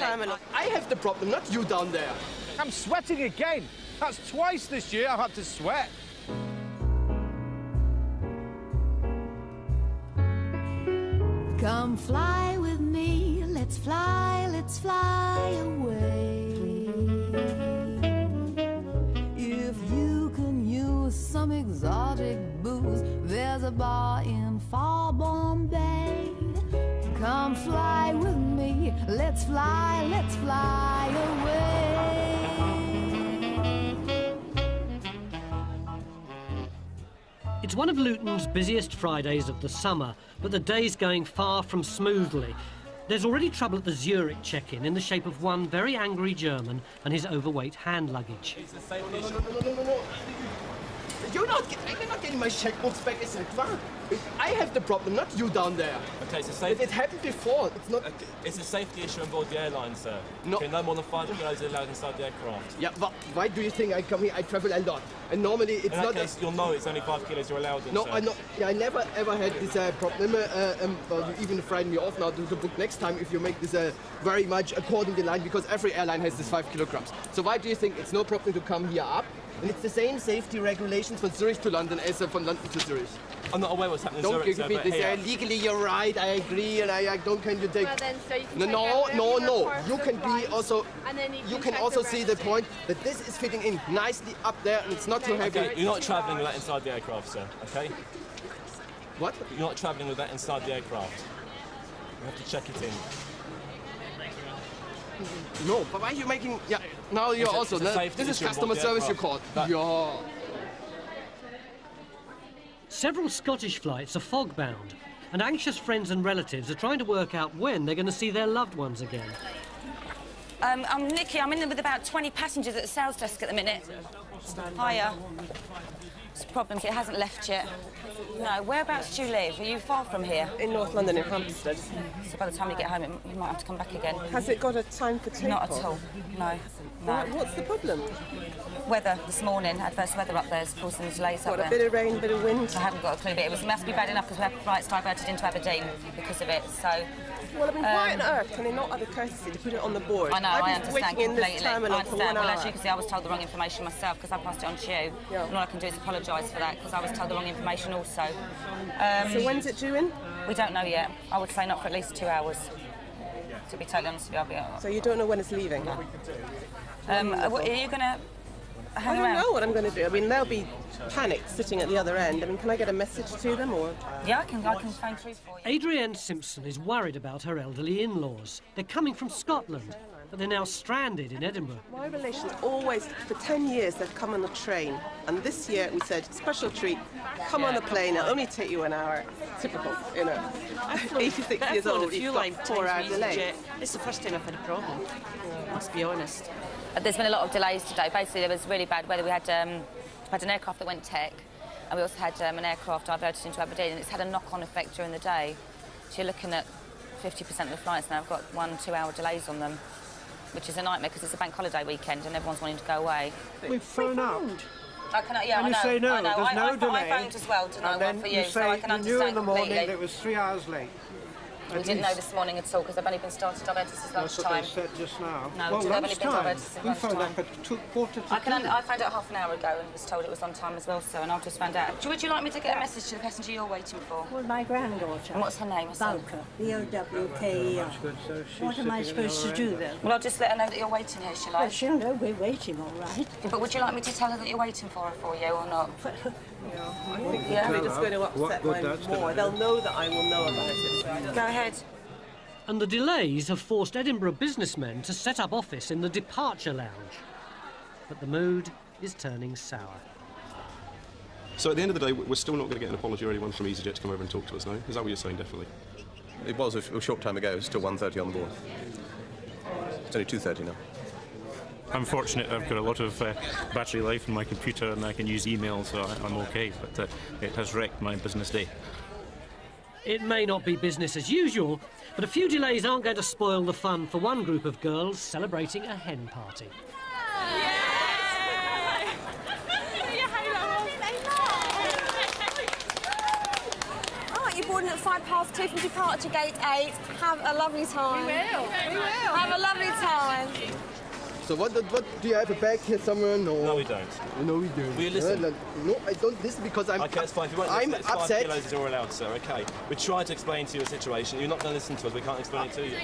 I have the problem, not you down there. I'm sweating again. That's twice this year I've had to sweat. Come fly with me, let's fly away. If you can use some exotic booze, there's a bar in far Bombay. Come fly with me, let's fly away. It's one of Luton's busiest Fridays of the summer, but the day's going far from smoothly. There's already trouble at the Zurich check-in in the shape of one very angry German and his overweight hand luggage. No. You're not getting my checkbooks back, is it? I have the problem, not you down there. Okay, it's a safety... It happened before. It's not... Okay, it's a safety issue on board the airline, sir. No. Okay, no more than 5 kilos are allowed inside the aircraft. Yeah, but why do you think I come here? I travel a lot. And normally it's not... In that case, you'll know it's only 5 kilos you're allowed in, No, sir. I never ever had this problem. Well, you even frighten me off now to book next time if you make this very much according to the line, because every airline has this 5 kilograms. So why do you think it's no problem to come here up? And it's the same safety regulations from Zurich to London as from London to Zurich. I'm not aware what's happening in Don't Zurich, give sir, me but this. here... Legally, you're right. I agree, and I don't. Can you take? Well, then, so you can No. You can be also. And then you can also see the point that this is fitting in nicely up there, and it's not too heavy. Okay, you're not travelling with that inside the aircraft, sir. Okay. What? You're not travelling with that inside the aircraft. You have to check it in. No, but why are you making... Yeah, now you're also... This is customer service you called. Yeah. Several Scottish flights are fog-bound, and anxious friends and relatives are trying to work out when they're going to see their loved ones again. I'm Nikki. I'm in there with about 20 passengers at the sales desk at the minute. Hiya. It's problems. It hasn't left yet. No, whereabouts do you live? Are you far from here? In North London, in Hampstead. So by the time you get home, you might have to come back again. Has it got a time for takeoff? Not at all. No. What's the problem? Weather this morning. Adverse weather up there is causing the delays up there. A bit of rain, a bit of wind? I haven't got a clue, but it must be bad enough because we have flights diverted into Aberdeen because of it. So. Well, I mean, why on earth can they not have the courtesy to put it on the board? I know, I understand completely. In this terminal I understand. For 1 hour. Well, as you can see, I was told the wrong information myself because I passed it on to you. Yeah. And all I can do is apologise for that because I was told the wrong information also. So when's it due in? We don't know yet. I would say not for at least 2 hours. To be totally honest with you, I'll be... So you don't know when it's leaving? No. Are you going to hang around? I don't know what I'm going to do. I mean, they'll be panicked sitting at the other end. I mean, can I get a message to them or...? Yeah, I can phone through for you. Adrienne Simpson is worried about her elderly in-laws. They're coming from Scotland, but they're now stranded in Edinburgh. My relations always, for 10 years, they've come on the train. And this year we said, special treat, come on the plane, it'll only take you an hour. Typical, you know. 86 years old, you've got 4 hours delay. It's the first time I've had a problem, must be honest. There's been a lot of delays today. Basically, there was really bad weather. We had an aircraft that went tech, and we also had an aircraft diverted into Aberdeen, and it's had a knock-on effect during the day. So you're looking at 50% of the flights now have got 1-2 hour delays on them, which is a nightmare because it's a bank holiday weekend and everyone's wanting to go away. We've phoned up. Yeah, and you say no, there's no delay. I phoned as well to know one for you, so I can you understand knew in the morning completely. that it was 3 hours late. We didn't know this morning at all because they've only been started diverted since lunchtime. That's what they said just now. No, they've only been diverted since lunchtime. We phoned up at 2:45. I found out half an hour ago and was told it was on time as well, so, and I've just found out. Would you like me to get a message to the passenger you're waiting for? Well, my granddaughter. And what's her name? Bowker. B-O-W-K-E-R. What am I supposed to do then? Well, I'll just let her know that you're waiting here, shall I? Well, she'll know we're waiting, all right. But would you like me to tell her that you're waiting for her for you or not? I think they're just going to upset mine more. They'll know that I will know about it. Go ahead. And the delays have forced Edinburgh businessmen to set up office in the departure lounge. But the mood is turning sour. So at the end of the day, we're still not going to get an apology or anyone from Easyjet to come over and talk to us, no? Is that what you're saying, definitely? It was a short time ago. It's still 1:30 on board. It's only 2:30 now. I'm fortunate I've got a lot of battery life in my computer and I can use email, so I'm okay, but it has wrecked my business day. It may not be business as usual, but a few delays aren't going to spoil the fun for one group of girls celebrating a hen party. You're boarding at 2:05 from departure gate 8. Have a lovely time. We will. Have a lovely So what do you have a bag here somewhere? No, we don't. No, we don't. Will you listen? No, I don't listen because I'm. Okay, that's fine. If you won't I'm listen, it's upset. 5 kilos is all allowed, sir. Okay. We tried to explain to you a situation. You're not going to listen to us. We can't explain it to you.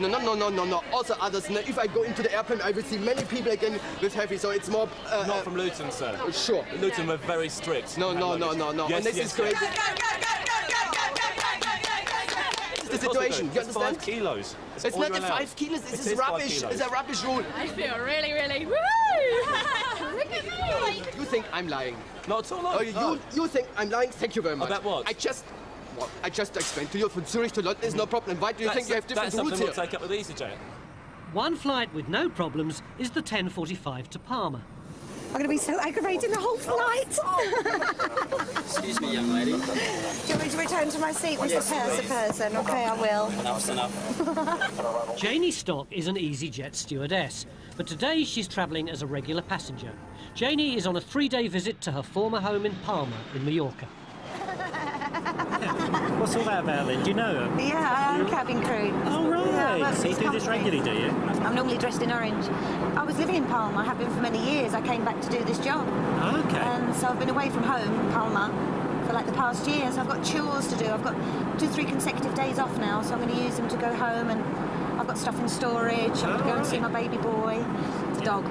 No. Also others. If I go into the airplane, I will see many people again with heavy. So it's more. Not from Luton, sir. Sure. Luton were very strict. No. Yes, And this is crazy. The situation. You understand? 5 kilos. It's not the 5 kilos. This is rubbish. It's a rubbish rule. I feel really woo! Look at me! You think I'm lying? Not at all. Oh, you think I'm lying? Thank you very much. About what? I just explained to you from Zurich to London is no problem. Why do you think you have different routes here? That's something we'll take up with EasyJet. One flight with no problems is the 10:45 to Palma. I'm going to be so aggravating the whole flight. Excuse me, young lady. Do you want me to return to my seat, Mr. Person? Okay, I will. Enough's enough. Janie Stock is an EasyJet stewardess, but today she's travelling as a regular passenger. Janie is on a 3-day visit to her former home in Palma in Mallorca. What's all that about then? Do you know her? Yeah, I'm cabin crew. Oh, right. Yeah, So you do this regularly, do you? I'm normally dressed in orange. I was living in Palma. I have been for many years. I came back to do this job. Oh, okay. So I've been away from home, Palma, for like the past year. So I've got chores to do. I've got 2-3 consecutive days off now, so I'm going to use them to go home, and I've got stuff in storage. I'm going to go and see my baby boy. It's a dog.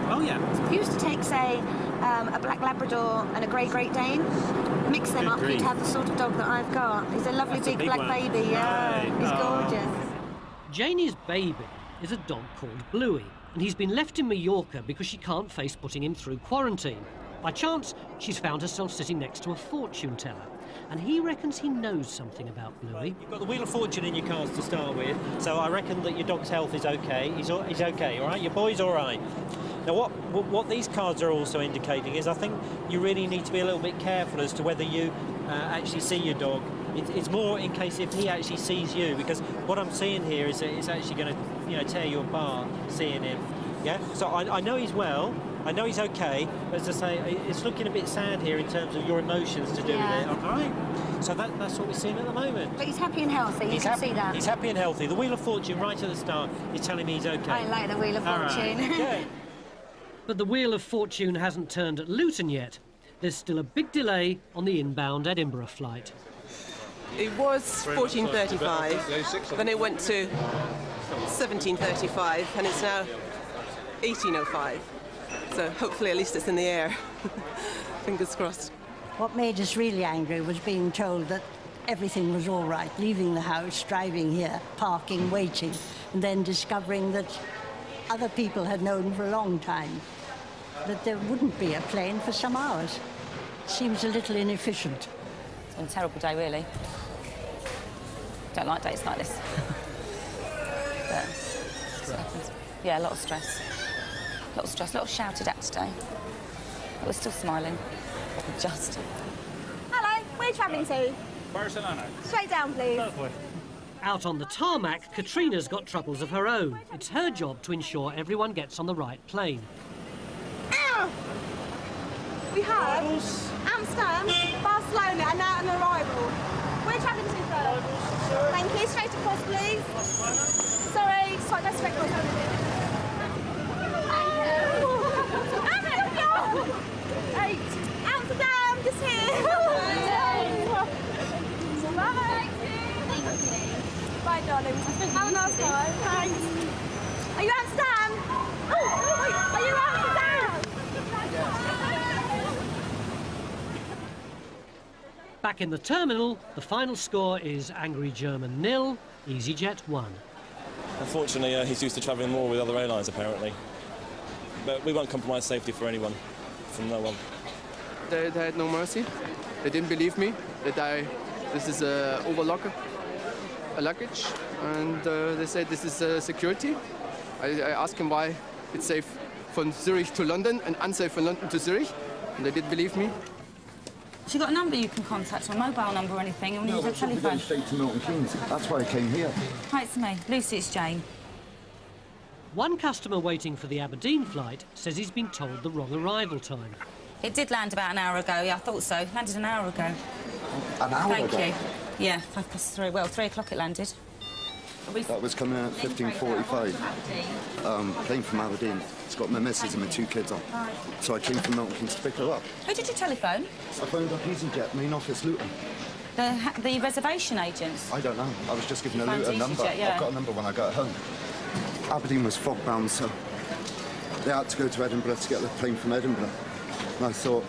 Oh, yeah. If you used to take, say, a black Labrador and a grey Great Dane, mix them up, you'd have the sort of dog that I've got. He's a lovely big black baby, yeah. Right. He's gorgeous. Janie's baby is a dog called Bluey, and he's been left in Mallorca because she can't face putting him through quarantine. By chance, she's found herself sitting next to a fortune teller, and he reckons he knows something about Bluey. You've got the Wheel of Fortune in your cards to start with, so I reckon that your dog's health is okay. He's okay, all right? Your boy's all right. Now, what these cards are also indicating is I think you really need to be a little bit careful as to whether you actually see your dog. It's more in case if he actually sees you, because what I'm seeing here is that it's actually going to, tear you apart, seeing him. Yeah. So I know he's well. I know he's okay, but as I say, it's looking a bit sad here in terms of your emotions to do with it. All right. So that's what we're seeing at the moment. But he's happy and healthy. You can see that. He's happy and healthy. The Wheel of Fortune right at the start is telling me he's okay. I like the Wheel of Fortune. Right. Yeah. But the Wheel of Fortune hasn't turned at Luton yet. There's still a big delay on the inbound Edinburgh flight. It was 14:35, then it went to 17:35, and it's now 18:05. So hopefully at least it's in the air. Fingers crossed. What made us really angry was being told that everything was all right, leaving the house, driving here, parking, waiting, and then discovering that other people had known for a long time that there wouldn't be a plane for some hours. Seems a little inefficient. It's been a terrible day, really. Don't like days like this. But, yeah, a lot of stress. A lot of stress, a lot of shouted at today. But we're still smiling. Just. Hello, where are you travelling to? Barcelona. Straight down, please. Out on the tarmac, Katrina's got troubles of her own. It's her job to ensure everyone gets on the right plane. Ow! We have Amsterdam, Barcelona, and now an arrival. Where are you travelling to first? Thank you. Straight across, please. Sorry, go straight across. Hey, Amsterdam, just here. Bye. Bye, darling. Have a nice time. Thanks. Are you Amsterdam? Oh, wait, are you Amsterdam? Back in the terminal, the final score is Angry German 0, EasyJet 1. Unfortunately, he's used to travelling more with other airlines, apparently. But we won't compromise safety for anyone, from no one. They had no mercy. They didn't believe me that this is a overlocker, a luggage, and they said this is security. I asked him why it's safe from Zurich to London and unsafe from London to Zurich, and they didn't believe me. Has she got a number you can contact, or a mobile number or anything? And No, you need a telephone. going straight to Milton Keynes. That's why I came here. Hi, it's me. Lucy, it's Jane. One customer waiting for the Aberdeen flight says he's been told the wrong arrival time. It did land about an hour ago. Yeah, I thought so. Landed an hour ago. An hour ago? Thank you. Yeah, 3:05. Well, 3 o'clock it landed. That was coming in at 15:45. Came from Aberdeen. It's got my missus and my 2 kids on. So I came from Milton Keynes to pick her up. Who did you telephone? I phoned up Easyjet, main office, Luton. The reservation agents? I don't know. I was just given a Found Luton number. Easyjet, yeah. I've got a number when I got home. Aberdeen was fog-bound, so they had to go to Edinburgh to get the plane from Edinburgh. And I thought,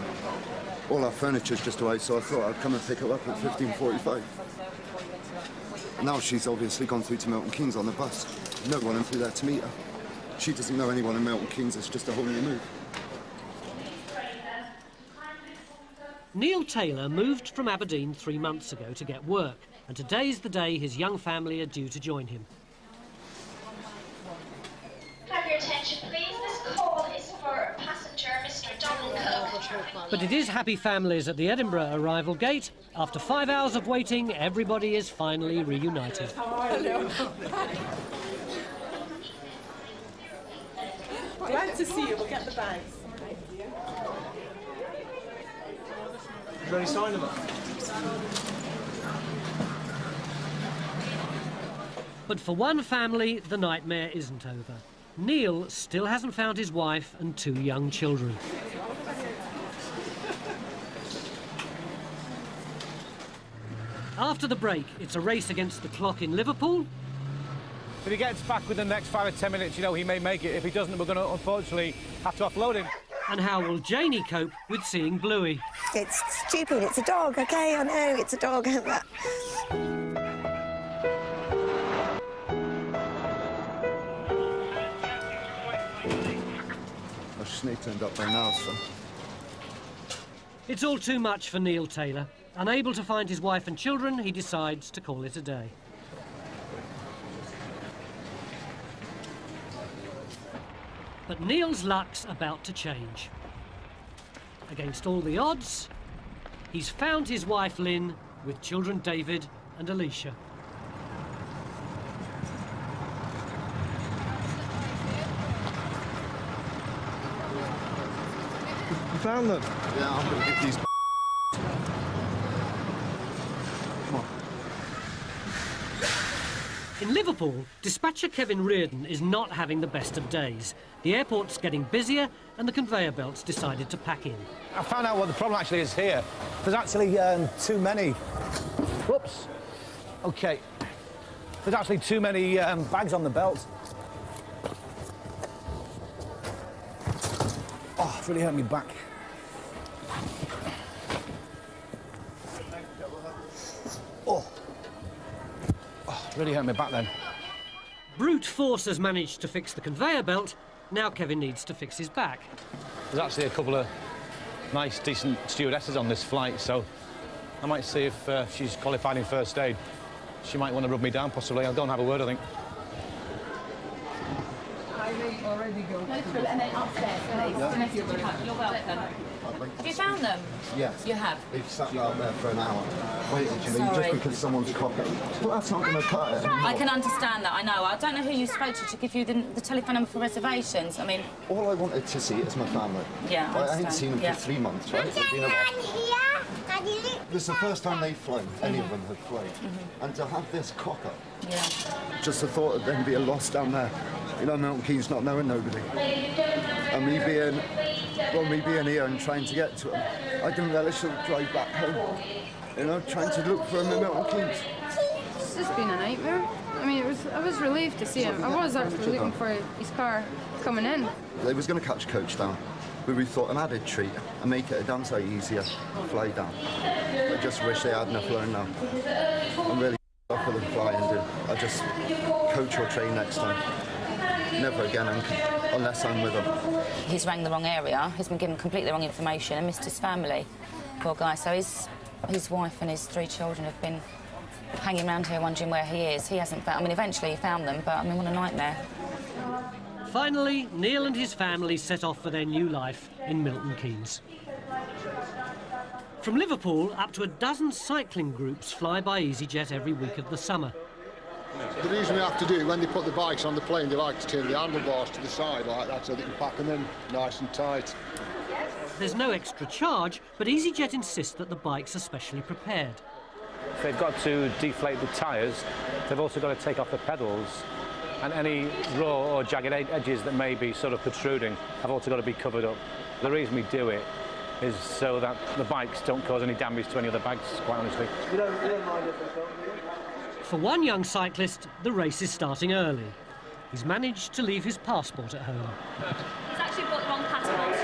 all our furniture's just away, so I thought I'd come and pick her up at 15:45. Now she's obviously gone through to Milton Keynes on the bus. No one through there to meet her. She doesn't know anyone in Milton Keynes. It's just a whole new move. Neil Taylor moved from Aberdeen 3 months ago to get work, and today's the day his young family are due to join him. Have your attention, please. This call is for passenger Mr. Donald Cook. But it is happy families at the Edinburgh arrival gate. After 5 hours of waiting, everybody is finally reunited. Hello. Glad to see you. We'll get the bags. Is there any sign of it? But for one family, the nightmare isn't over. Neil still hasn't found his wife and 2 young children. After the break, it's a race against the clock in Liverpool. If he gets back within the next 5 or 10 minutes, you know, he may make it. If he doesn't, we're going to, unfortunately, have to offload him. And how will Janie cope with seeing Bluey? It's stupid, it's a dog, OK? I know, it's a dog. I just need to end up by now, so... It's all too much for Neil Taylor. Unable to find his wife and children, he decides to call it a day. But Neil's luck's about to change. Against all the odds, he's found his wife Lynn with children David and Alicia. You found them? Yeah, I'm going to get these... In Liverpool, dispatcher Kevin Reardon is not having the best of days. The airport's getting busier and the conveyor belt's decided to pack in. I found out what the problem actually is here. There's actually too many... Whoops. OK. There's actually too many bags on the belt. Oh, it's really hurt me back. Really hurt me back then. Brute force has managed to fix the conveyor belt. Now Kevin needs to fix his back. There's actually a couple of nice, decent stewardesses on this flight, so I might see if she's qualified in first aid. She might want to rub me down, possibly. I'll go and have a word, I think. I may already go. And then upstairs, please. You're welcome. Have you found them? Yes. You have? They've sat out there for an hour, waiting for me, just because someone's copying. But that's not going to cut it anymore. I can understand that, I know. I don't know who you spoke to give you the telephone number for reservations. I mean... All I wanted to see is my family. Yeah, I ain't seen them for 3 months, right? It's been a while. This is the first time they've flown. Any of them have flown. And to have this cock-up, just the thought of them being lost down there. You know, Milton Keynes not knowing nobody. And me being here and trying to get to him, I didn't relish the drive back home. You know, trying to look for him in Milton Keynes. It's just been a nightmare. I mean, I was relieved to see him. I was actually looking for his car coming in. They was going to catch a coach down, but we thought an added treat and make it a damn sight easier fly down. I just wish they hadn't flown now. I'm really off with them flying, dude. I just coach or train next time. Never again, unless I'm with him. He's rang the wrong area, he's been given completely wrong information and missed his family. Poor guy. So his wife and his 3 children have been hanging around here wondering where he is. He hasn't found... I mean, eventually he found them, but, I mean, what a nightmare. Finally, Neil and his family set off for their new life in Milton Keynes. From Liverpool, up to a dozen cycling groups fly by Easyjet every week of the summer. The reason we have to do, when they put the bikes on the plane, they like to turn the handlebars to the side like that so they can pack them in nice and tight. There's no extra charge, but Easyjet insists that the bikes are specially prepared. they've got to deflate the tyres, they've also got to take off the pedals, and any raw or jagged edges that may be sort of protruding have also got to be covered up. The reason we do it is so that the bikes don't cause any damage to any other bags, quite honestly. For one young cyclist, the race is starting early. He's managed to leave his passport at home. He's actually brought the wrong passport.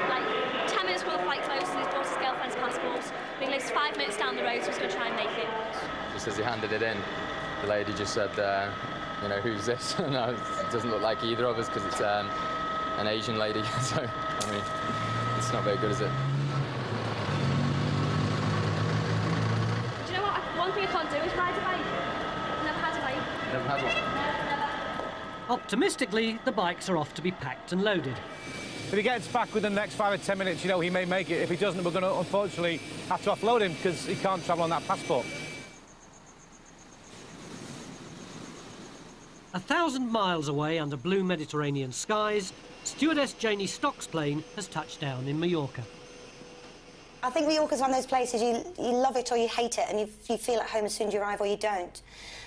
Like 10 minutes before the flight closed, and he's brought his girlfriend's passport. But he lives 5 minutes down the road, so he's going to try and make it. Just as he handed it in, the lady just said, you know, who's this? And it doesn't look like either of us because it's an Asian lady. So, I mean, it's not very good, is it? Do you know what? One thing I can't do is ride a bike. I've never had a bike. Never had one? Optimistically, the bikes are off to be packed and loaded. If he gets back within the next 5 or 10 minutes, you know, he may make it. If he doesn't, we're going to, unfortunately, have to offload him because he can't travel on that passport. 1,000 miles away under blue Mediterranean skies, stewardess Janie Stock's plane has touched down in Mallorca. I think Mallorca's one of those places you love it or you hate it, and you feel at home as soon as you arrive or you don't.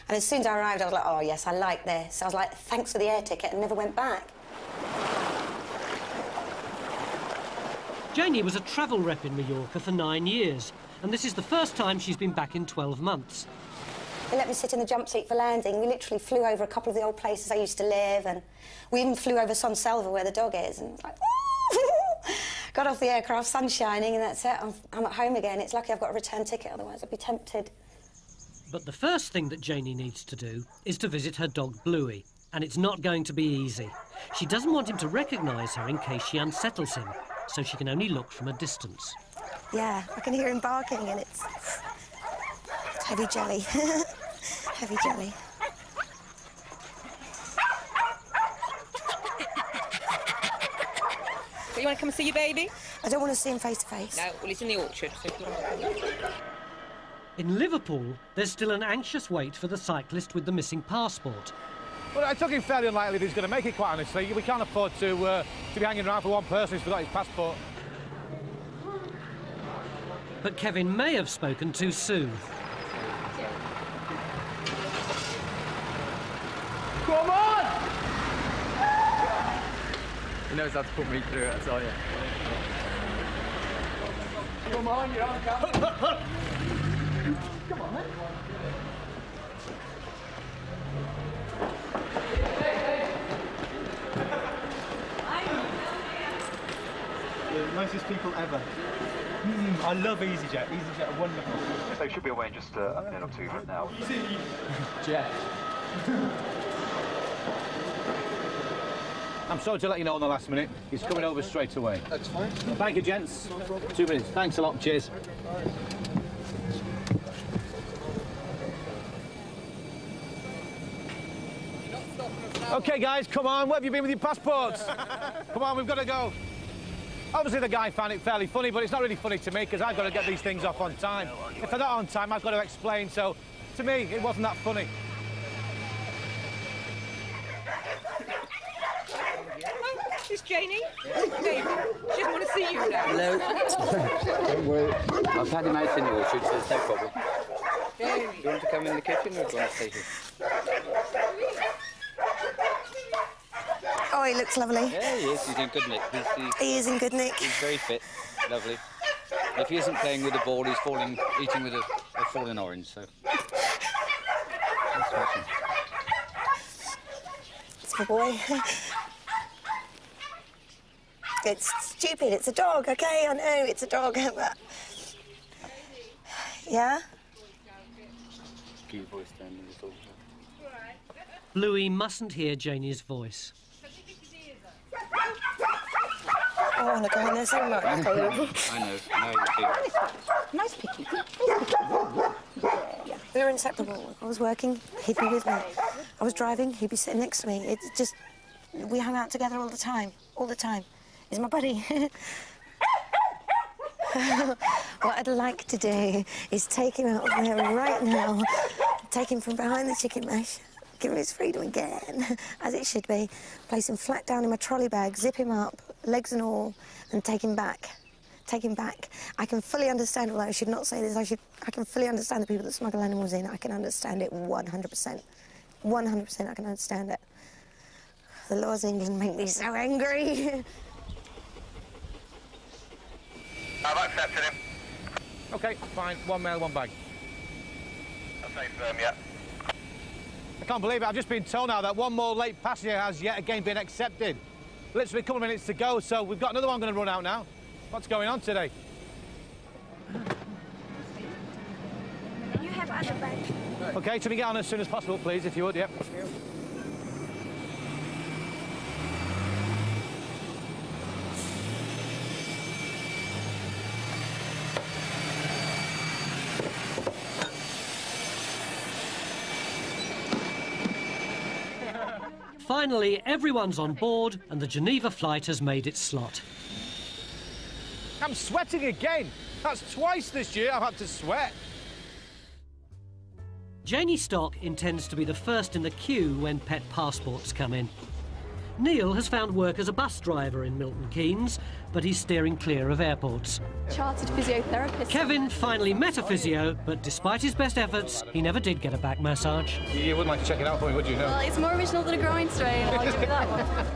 And as soon as I arrived, I was like, oh, yes, I like this. I was like, thanks for the air ticket, and never went back. Janie was a travel rep in Mallorca for 9 years, and this is the first time she's been back in 12 months. They let me sit in the jump seat for landing. We literally flew over a couple of the old places I used to live, and we even flew over Son Selva, where the dog is, and like, got off the aircraft, sun shining, and that's it. I'm at home again. It's lucky I've got a return ticket, otherwise I'd be tempted. But the first thing that Janie needs to do is to visit her dog Bluey, and it's not going to be easy. She doesn't want him to recognise her in case she unsettles him, so she can only look from a distance. Yeah, I can hear him barking, and it's heavy jelly. Heavy jelly. But you want to come and see your baby? I don't want to see him face to face. No, well, he's in the orchard, so if you want to... In Liverpool, there's still an anxious wait for the cyclist with the missing passport. Well, I took him fairly unlikely that he's going to make it, quite honestly. We can't afford to be hanging around for one person who's forgot his passport. But Kevin may have spoken too soon. Come on! He knows how to put me through it, I tell you. Come on, you're on camera. Come on, then. The nicest people ever. I love Easyjet. Easyjet are wonderful. They should be away in just a minute or two from now. Jet. I'm sorry to let you know on the last minute. He's coming over straight away. That's fine. Thank you, gents. 2 minutes. Thanks a lot. Cheers. OK, guys, come on. Where have you been with your passports? Come on, we've got to go. Obviously, the guy found it fairly funny, but it's not really funny to me because I've got to get these things off on time. If they're not on time, I've got to explain. So, to me, it wasn't that funny. It's Janie. David, she doesn't want to see you now. Hello. Don't worry. I've had him out in the orchard, so there's no problem. Do you want to come in the kitchen or do you want to stay here? Oh, he looks lovely. Yeah, he is. He's in good nick. He is in good nick. He's very fit. Lovely. If he isn't playing with the ball, he's eating with a fallen orange, so... It's my boy. It's stupid. It's a dog, OK? I know it's a dog, but... Yeah? Keep your voice down when you talk. Bluey mustn't hear Janie's voice. Oh, I want to go in there so much. I know. Nice picky. We were inseparable. I was working, he'd be with me. I was driving, he'd be sitting next to me. It's just... We hung out together all the time. All the time. He's my buddy. What I'd like to do is take him out there right now, take him from behind the chicken mash, give him his freedom again, as it should be, place him flat down in my trolley bag, zip him up, legs and all, and take him back taken back. I can fully understand, although I should not say this, I can fully understand the people that smuggle animals in. I can understand it 100%. 100% I can understand it. The laws of England make me so angry. I've accepted him. OK, fine. 1 mail, 1 bag. I'll say firm, yeah. I can't believe it. I've just been told now that 1 more late passenger has yet again been accepted. Literally a couple of minutes to go, so we've got another one going to run out now. What's going on today? You have other bags. OK, can we get on as soon as possible, please, if you would, yep. Finally, everyone's on board and the Geneva flight has made its slot. I'm sweating again. That's twice this year I've had to sweat. Janie Stock intends to be the first in the queue when pet passports come in. Neil has found work as a bus driver in Milton Keynes, but he's steering clear of airports. Chartered physiotherapist. Kevin finally met a physio, but despite his best efforts, he never did get a back massage. You wouldn't like to check it out for me, would you? No. Well, it's more original than a groin strain, I'll give you that one.